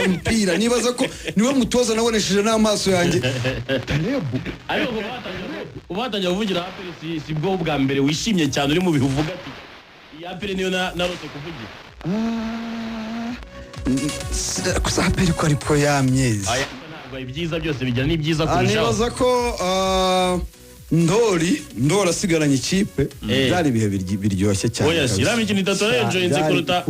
umupira nibaza ko niwe mutoza nabonesheje n'amaso yanjye Talebu ariko ubatangira kuvugira APR si bwo bwa mbere wishimye cyane uri mu bivuga ati iyi APR niyo narose kuvugira kusaperi ko ariko yamyezi ntabwo ibyiza byose bigira n'ibyiza kurushaho nibaza ko Ndori asigaranye ikipe byari ibihe biryoshye cyane. Oya sirami kintu itatorenjoinze kuruta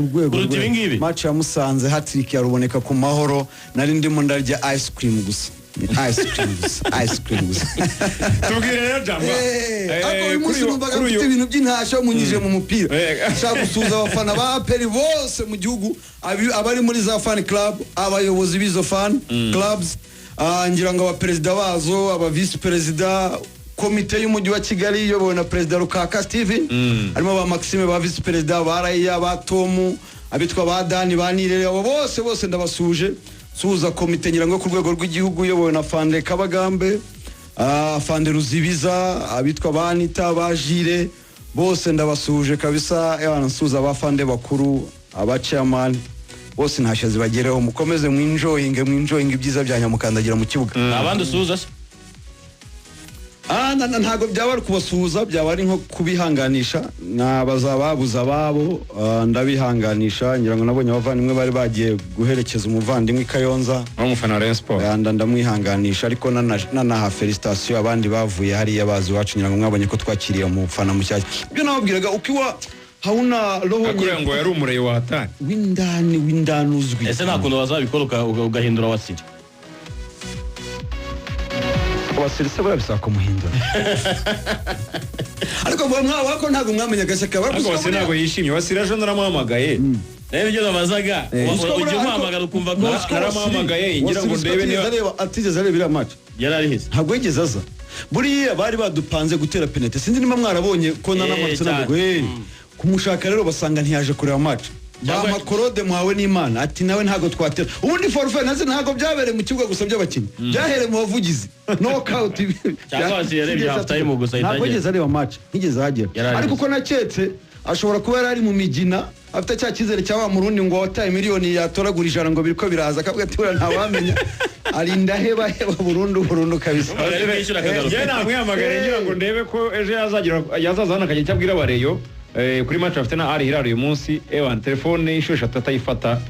ibi ngibi. Match ya Musanze hat-trick yaruboneka ku mahoro nari ndimo ndarya ice cream gusa. Ice cream gusa. Tubwire rero jamba. Kuri ibintu by'intasho munyije mu mupira. Shaka gusuza abafana ba APR bose mu gihugu abari muri za fan club, abayobozi bizo fan clubs, ngira ngo abaperezida bazo, aba vice perezida komite y'umujyi wa Kigali iyobowe na Perezida Rukaka Steven harimo ba Maxime ba vice perezida baraya ba Tomu abitwa ba Dani banirere abo bose ndabasuje suza komite ngira ngo ku rwego rw'igihugu iyobowe na Fande Kabagambe Fande Ruzibiza abitwa Banita bajire bose ndabasuje kabisa nsuza ba Fande bakuru aba chairman bose ntashazi bagereho mukomeze mwinjoying ibyiza bya Nyamukandagira mu kibuga abandi usuza ntago byaba ari kubasuhuza byaba ari nko kubihanganisha nabazababuza babo ndabihanganisha ngira ngo nabonye abavandimwe bari bagiye guherekeza umuvandimwe Kayonza umufana wa Rayon Sport ndamwihanganisha ariko nanaha felicitation abandi bavuye hariya bazi wacu ngira ngo mwabonye ko twakiriye umufana mushyashya ibyo nababwiraga ukiwa hauna roho akure ngo yari umureye wa hatani windani uzwi ese nakundo bazabikora ugahindura wasiri wasirise barabisaka kumuhindura ariko wako ntago mwamenya gashyaka ariko wasire ntago yishimye wasire ejo naramuhamagaye nayo ibyo nabazaga ujye umuhamagara ukumva ko naramuhamagaye ngira ngo ndebe niba atigeze areba iriya match yari arihize ntabwo yigeze aza buriya bari badupanze gutera penalty sinzi niba mwarabonye ko nanamatse nabwo kumushaka rero basanga ntiyaje kureba match Bama Korode muhawe n'Imana ati nawe ntago twatera ubundi forfait naze ntago byabereye mu kibuga gusa by'abakinnyi byahereye mu bavugizi knockout cyangwa se yarebye half time gusa ntago yigeze areba match nigeze hagera ariko uko naketse ashobora kuba yari mu migina afite cya kizere cya wa murundi ngo wataye miliyoni yatoragura ijana ngo biriko biraza kabwe ati ura ntawamenya arinda heba burundu kabisa je namwihamagara ngira ngo ndebe ko ejo yazazana akajya cyabwira abareyo kuri match afite na ari Hilal uyu munsi telefone ishusho atayifata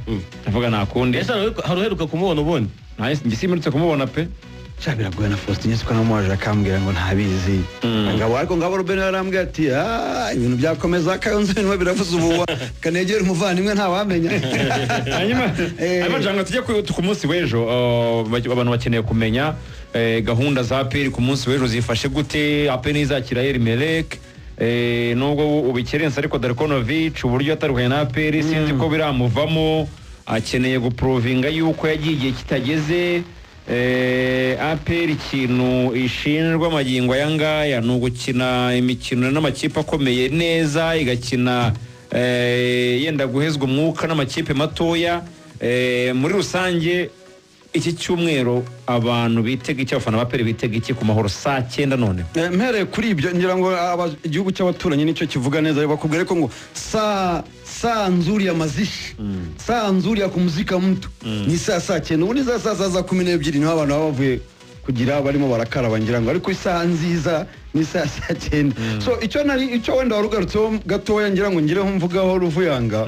ndavuga nakundi ese haruheruka kumubona ubundi ngisimirutse kumubona pe cyabiragoye na Faustin Yesu kana mwaje akambwira ngo ntabizi ngabo ariko ngabo Ruben yarambwiye ati ibintu byakomeza Kayonza niwe biravuze ubu kanegera umuvandimwe ntawamenya hanyuma abajanga tujye ku munsi w'ejo abantu bakeneye kumenya gahunda za APR ku munsi w'ejo zifashe gute APR izakira Elimelek nubwo ubikerensa ariko Darkonovic uburyo ataruhanye na APR sinzi ko biramuvamo akeneye guprovinga yuko yagiye igihe kitageze APR ikintu ishinjwa amagingo yangaya no gukina imikino n'amakipe akomeye neza igakina yenda guhezwa umwuka n'amakipe matoya muri rusange iki cyumweru abantu bitega iki abafana ba APR bitega iki ku mahoro saa 9 none mpereye kuri ibyo ngira ngo igihugu cy'abaturanyi nicyo kivuga neza bakubwira ko ngo saa nzuri ya mazishi saa nzuri ya kumuzika mtu ni saa 9 ubundi za saa 12 niho abantu bavuye kugira barimo barakaraba ngira ngo ariko isaha nziza ni saa 9 so icyo wenda warugarutseho gatoya ngira ngo ngireho mvugaho Ruvuyanga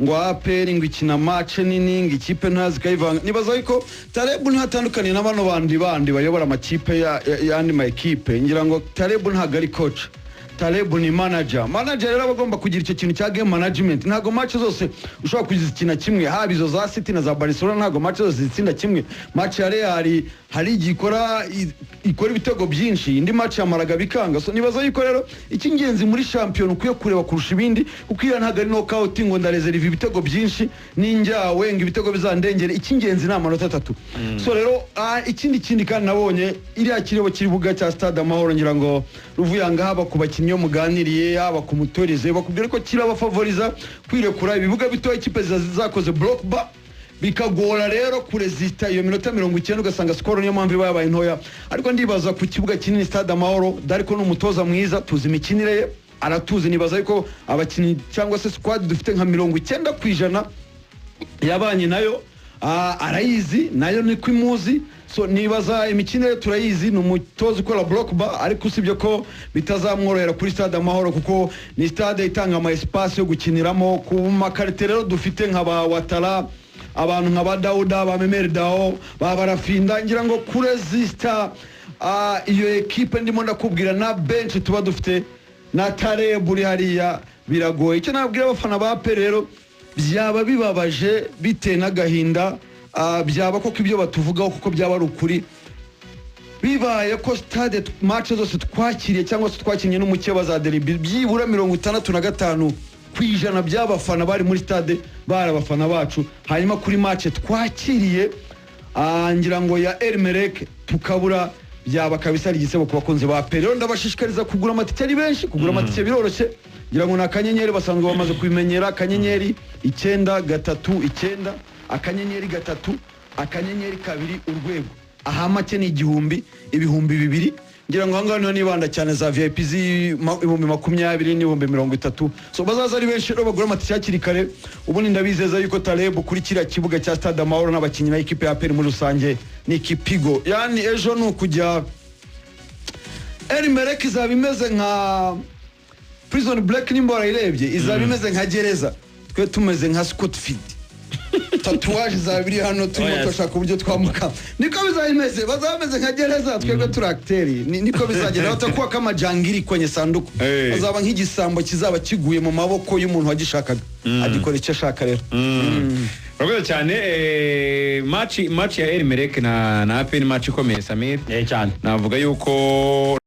ngo APR ngo ikina match nini ngo ikipe ntazi kayivanga nibaza yuko Talebu ntatandukanye n'abano bandi bayobora amakipe yandi ma equipe ngira ngo Talebu ntago ari coach Talebu ni manager rero bagomba kugira icyo kintu cya game management ntago match zose ushobora kuzikina kimwe haba izo za City na za Barcelona ntago match zose zitsinda kimwe match ya Real hari ikora ibitego byinshi indi match ya Malaga bikanga so nibaza yuko rero ikingenzi muri champion ukuye kureba kurusha ibindi ukira ntago ari knockout ngo ndareserve ibitego byinshi ninjyawe ngo ibitego bizandengere ikingenzi na amanota 3 so rero ikindi kandi nabonye iri akirebo kiribuga cya Stade Amahoro ngira ngo Ruvuyanga haba kubakinyo muganiriye haba kumutorize bakubwira ko kiraba favoriza kwirekura ibibuga bitoya ikipe zakoze block bar bikagora rero kurezita iyo minota 90 ugasanga score niyo mpamvu babaye ntoya ariko ndibaza ku kibuga kinini Stade Amahoro dariko n'umutoza mwiza tuzi imikinire aratuzi nibaza yuko abakinyi cyangwa se squad dufite nka 90% yabanye nayo arayizi nayo niko imuzi. So nibaza imikinire turayizi, ni umutoza ukora block bar, ariko usibye ko bitazamworohera kuri stade Amahoro kuko ni stade itanga ama espace yo gukiniramo. Ku makarite rero dufite nk'aba Watara, abantu nk'aba Dauda, ba Memeri Dao, ba Barafinda, ngira ngo kuresista iyo equipe ndimo ndakubwira na bench tuba dufite na Tare buri hariya biragoye. Icyo nabwira abafana ba APR rero, byaba bibabaje bite n'agahinda, byaba koko ibyo batuvugaho kuko byaba ari ukuri, bibaye ko stade match zose twakiriye cyangwa se twakinnye n'umukeba za derby byibura 65% by'abafana bari muri stade bari abafana bacu. Hanyuma kuri match twakiriye ngira ngo ya Elmerek tukabura, byaba kabisa ari igisebo ku bakunzi ba APR. Rero ndabashishikariza kugura amatike ari benshi, kugura amatike biroroshye, ngira ngo na kanyenyeri basanzwe bamaze kubimenyera, kanyenyeri 939 akanyenyeri 3 akanyenyeri 2 urwego. Aha make ni ibihumbi 2,000. Ngira ngo hangano niyo nibanda cyane za VIP ibihumbi 20 n'ibihumbi 30. So bazaza ari benshi rero bagura amatike hakiri kare. Ubundi ndabizeza yuko Taleb kuri kiriya kibuga cya Stade Amahoro n'abakinnyi na equipe ya APR muri rusange ni ikipigo. Yani ejo no kujya Elmerek izaba imeze nka Prison Break nimba irebye, izaba imeze nka gereza, twe tumeze nka Scotfield. Tatuwaje zabiri hano turimo twashaka uburyo twamuka, niko bizayimeze, bazameze nka gereza, twebwe turi acteri, niko bizagera. Batakuwa kama jangiri kwenye sanduku, bazaba nk'igisambo kizaba kiguye mu maboko y'umuntu wagishakaga, agikora icyo ashaka rero. Urabona cyane match ya Elmerek na APR match ikomeye Samir, cyane navuga yuko